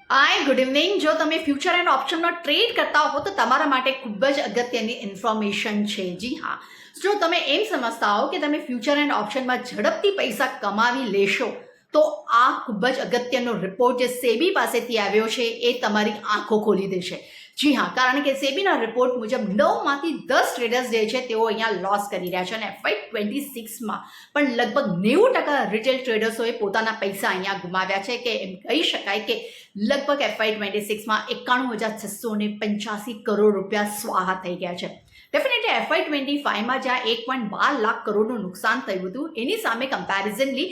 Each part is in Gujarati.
Hi good evening. જો તમે ફ્યુચર એન્ડ ઓપ્શનનો ટ્રેડ કરતા હો તો તમારા માટે ખૂબ જ અગત્યની ઇન્ફોર્મેશન છે. જી હા, જો તમે એમ સમજતા હો કે તમે ફ્યુચર એન્ડ ઓપ્શનમાં ઝડપથી પૈસા કમાવી લેશો તો આ ખૂબ જ અગત્યનો રિપોર્ટ જે સેબી પાસેથી આવ્યો છે એ તમારી આંખો ખોલી દેશે. જી હા, કારણ કે સેબીના રિપોર્ટ મુજબ 9માંથી 10 ટ્રેડર્સ જે છે તેઓ અહીંયા લોસ કરી રહ્યા છે અને FY26માં પણ લગભગ 90% રિટેલ ટ્રેડર્સોએ પોતાના પૈસા અહીંયા ગુમાવ્યા છે. કે એમ કહી શકાય કે લગભગ FY26માં 91,685 કરોડ રૂપિયા સ્વાહા થઈ ગયા છે. ડેફિનેટલી FY25માં જ્યાં 1.12 લાખ કરોડનું નુકસાન થયું હતું એની સામે કમ્પેરિઝનલી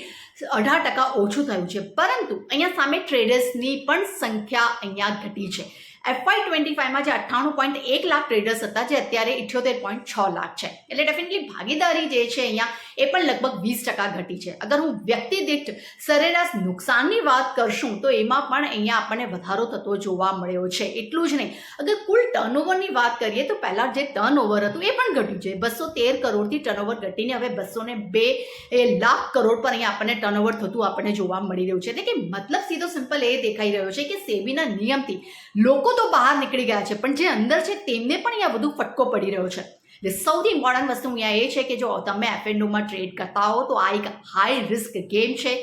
18% ઓછું થયું છે, પરંતુ અહીંયા સામે ટ્રેડર્સની પણ સંખ્યા અહીંયા ઘટી છે. FY25માં જે 98.1 લાખ ટ્રેડર્સ હતા જે અત્યારે 78.6 લાખ છે. એટલે ડેફિનેટલી ભાગીદારી જે છે અહીંયા એ પણ લગભગ 20% ઘટી છે. અગર હું વ્યક્તિ દીઠ સરેરાશ નુકસાનની વાત કરશું તો એમાં પણ અહીંયા આપણને વધારો થતો જોવા મળ્યો છે. એટલું જ નહીં, અગર કુલ ટર્નઓવરની વાત કરીએ તો પહેલાં જે ટર્નઓવર હતું એ પણ ઘટ્યું છે. 213 કરોડથી ટર્નઓવર ઘટીને હવે 202 લાખ કરોડ પર અહીંયા આપણને ટર્નઓવર થતું આપણને જોવા મળી રહ્યું છે. એટલે કે મતલબ સીધો સિમ્પલ એ દેખાઈ રહ્યો છે કે સેબીના નિયમથી લોકો તો બહાર નીકળી ગયા છે, પણ જે અંદર છે તેમને પણ અહીંયા વધુ ફટકો પડી રહ્યો છે. એટલે સૌથી ઇમ્પોર્ટન્ટ વસ્તુ અહીંયા એ છે કે જો તમે F&Oમાં ટ્રેડ કરતા હો તો આ એક હાઈ રિસ્ક ગેમ છે.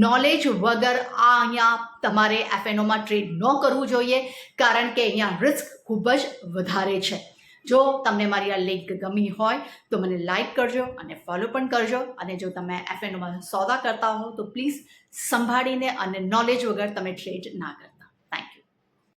નોલેજ વગર આ અહીંયા તમારે F&Oમાં ટ્રેડ ન કરવું જોઈએ, કારણ કે અહીંયા રિસ્ક ખૂબ જ વધારે છે. જો તમને મારી આ લિંક ગમી હોય તો મને લાઇક કરજો અને ફોલો પણ કરજો. અને જો તમે F&Oમાં સોદા કરતા હો તો પ્લીઝ સંભાળીને અને નોલેજ વગર તમે ટ્રેડ ના કરતા.